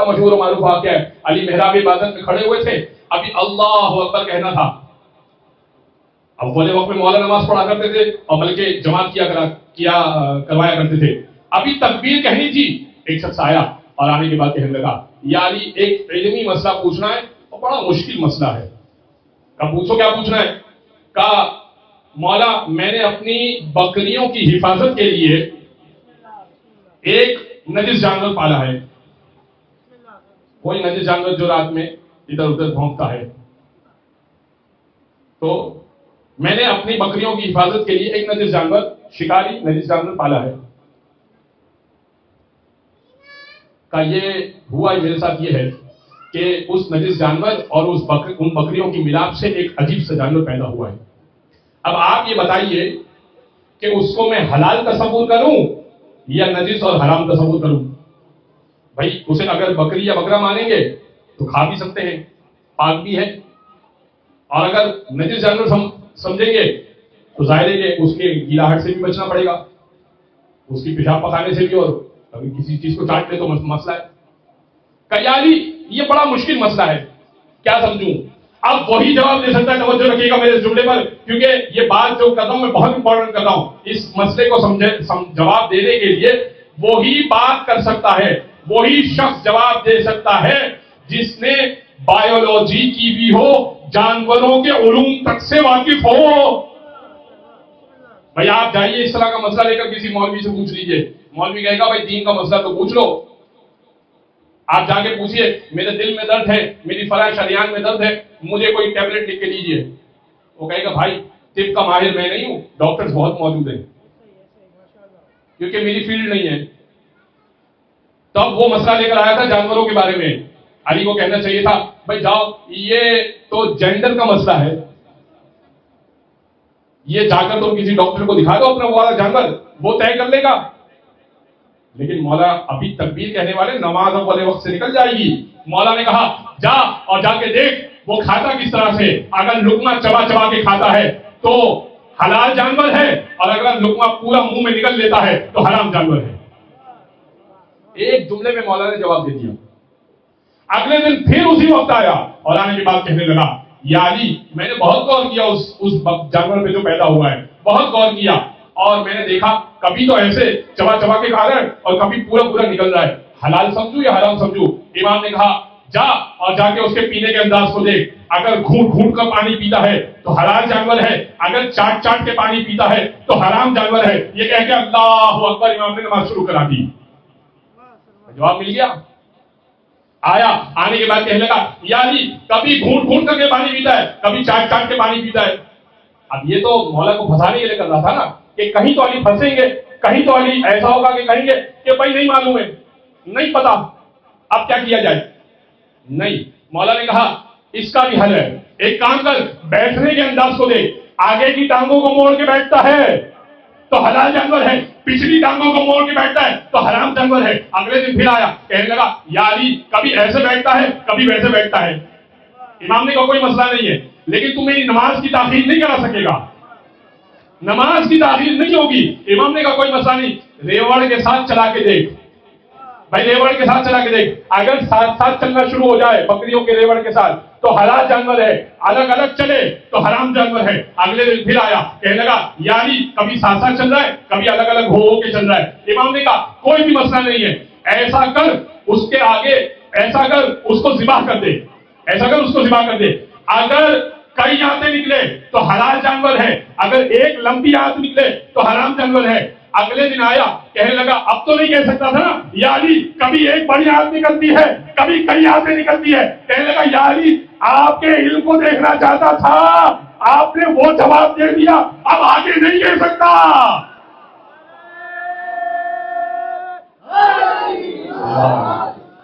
بڑا مشہور و معروف واقعہ ہے. علی محراب عبادت میں کھڑے ہوئے تھے, ابھی اللہ اکبر کہنا تھا. اول وقت میں مولا نماز پڑھا کرتے تھے اور بلکہ جماعت کروایا کرتے تھے. ابھی تکبیر کہنی تھی, ایک شخص آیا اور آنے کے بعد کہنے لگا, یا علی ایک علمی مسئلہ پوچھنا ہے اور بڑا مشکل مسئلہ ہے. کہا پوچھو کیا پوچھنا ہے. کہا مولا میں نے اپنی بکریوں کی حفاظت کے لیے ایک نجس جانور پالا ہے, کوئی نجس جانور جو رات میں ادھر ادھر بھونکتا ہے, تو میں نے اپنی بکریوں کی حفاظت کے لیے ایک نجس جانور, شکاری نجس جانور پالا ہے. کہ یہ ہوا میرے ساتھ یہ ہے کہ اس نجس جانور اور ان بکریوں کی ملاپ سے ایک عجیب سا جانور پیدا ہوا ہے. اب آپ یہ بتائیے کہ اس کو میں حلال تصور کروں یا نجس اور حرام تصور کروں. بھائی اسے اگر بکری یا بکرا مانیں گے تو کھا بھی سکتے ہیں, پاک بھی ہے, اور اگر نجس جانور سمجھیں گے تو ظاہر ہے کہ اس کے گیلاہٹ سے بھی بچنا پڑے گا, اس کی پیشاب پکانے سے بھی, اور اگر کسی چیز کو چاٹ لے تو مسئلہ ہے. کہ علی یہ بڑا مشکل مسئلہ ہے, کیا سمجھوں. اب وہی جواب دے سکتا ہے, توجہ رکھیے گا میرے جملے پر, کیونکہ یہ بات جو کر رہا ہوں میں بہت امپورٹنٹ کر رہا ہوں. اس مسئلے کو جواب دینے کے لیے وہی بات کر سکتا ہے, وہی شخص جواب دے سکتا ہے جس نے بایولوجی کی بھی ہو, جانوروں کے علوم تک سے واقف ہو. بھائی آپ جائیے اس طرح کا مسئلہ لے کر کسی مولوی سے پوچھ لیجئے, مولوی کہے گا بھائی دین کا مسئلہ تو پوچھ لو. آپ جا کے پوچھئے میرے دل میں درد ہے, میری فلاں شریان میں درد ہے, مجھے کوئی ٹیبلٹ لکھ کے دیجئے. وہ کہے گا بھائی طب کا ماہر میں نہیں ہوں, ڈاکٹرز بہت موجود ہیں, کیونکہ میری فیلڈ نہیں ہے. تب وہ مسئلہ لے کر آیا تھا جانوروں کے بارے میں. علی کو کہنا چاہیے تھا بھائی جاؤ یہ تو جینڈر کا مسئلہ ہے, یہ جا کر تو کسی ڈاکٹر کو دکھا دو اپنا وہ والا جانور, وہ طے کر لے گا. لیکن مولا ابھی تکبیر کہنے والے نماز والے وقت سے نکل جائے گی. مولا نے کہا جا اور جا کے دیکھ وہ کھاتا کس طرح سے. اگر لقمہ چبا چبا کے کھاتا ہے تو حلال جانور ہے, اور اگر لقمہ پورا منہ میں نکل لیتا ہے تو حرام جانور ہے. ایک جملے میں مولا نے جواب دے دیا. اگلے دن پھر اسی وقت آیا اور آنے کے بعد کہنے لگا یا علی میں نے بہت غور کیا اس جانور پہ جو پیدا ہوا ہے, بہت غور کیا, اور میں نے دیکھا کبھی تو ایسے چبا چبا کے کھا رہا ہے اور کبھی پورا پورا نکل رہا ہے. حلال سمجھو یا حرام سمجھو. امام نے کہا جا اور جا کے اس کے پینے کے انداز کو دیکھ. اگر گھونٹ گھونٹ کر پانی پیتا ہے تو حلال جانور ہے, اگر چاٹ چاٹ کے پانی پیتا ہے تو حرام جانور ہے. یہ کہہ کے اللہ اکبر امام نے نماز شروع کرا دی. جواب مل گیا. آیا, آنے کے بعد کہنے لگا یا علی کبھی گھونٹ گھونٹ کر کے پانی پیتا ہے, کبھی چاٹ چاٹ کے پانی پیتا ہے. اب یہ تو مولا کو پھنسانے کے لیے کر رہا تھا نا, کہ کہیں تو علی پھنسیں گے, کہیں تو علی ایسا ہوگا کہ کہیں گے کہ بھائی نہیں معلوم ہے, نہیں پتا, اب کیا کیا جائے. نہیں, مولا نے کہا اس کا بھی حل ہے. ایک کام کر, بیٹھنے کے انداز کو دیکھ. آگے کی ٹانگوں کو موڑ کے بیٹھتا ہے تو حلال جانور ہے, پچھلی ٹانگوں کو موڑ کے بیٹھتا ہے تو حرام جانور ہے. اگلے دن پھر آیا, کہنے لگا یا علی کبھی ایسے بیٹھتا ہے کبھی ویسے بیٹھتا ہے. امام نے کہا کوئی مسئلہ نہیں ہے, لیکن تم میری نماز کی تاخیر نہیں کرا سکے گا, نماز کی تاخیر نہیں ہوگی. امام نے کہا کوئی مسئلہ نہیں, ریوڑ کے ساتھ چلا کے دیکھ. بھائی ریوڑ کے ساتھ چلا کے دیکھ, اگر ساتھ ساتھ چلنا شروع ہو جائے بکریوں کے ریوڑ کے ساتھ تو حلال جانور ہے, الگ الگ چلے تو حرام جانور ہے. اگلے دن پھر آیا, کہنے لگا یا علی کبھی ساتھ ساتھ چل رہا ہے کبھی الگ الگ ہو کے چل رہا ہے. امام نے کہا کوئی بھی مسئلہ نہیں ہے, ایسا کر اس کے آگے, ایسا کر اس کو ذبح کر دے, ایسا کر اس کو ذبح کر دے. اگر کئی آنتیں نکلے تو حلال جانور ہے, اگر ایک لمبی آنت نکلے تو حرام جانور ہے. اگلے دن آیا, کہنے لگا اب تو نہیں کہہ سکتا تھا نا یا علی کبھی ایک بڑی آنت نکلتی ہے کبھی کئی آنتیں نکلتی ہے. کہنے لگا یا علی آپ کے علم کو دیکھنا چاہتا تھا, آپ نے وہ جواب دے دیا, اب آگے نہیں کہہ سکتا.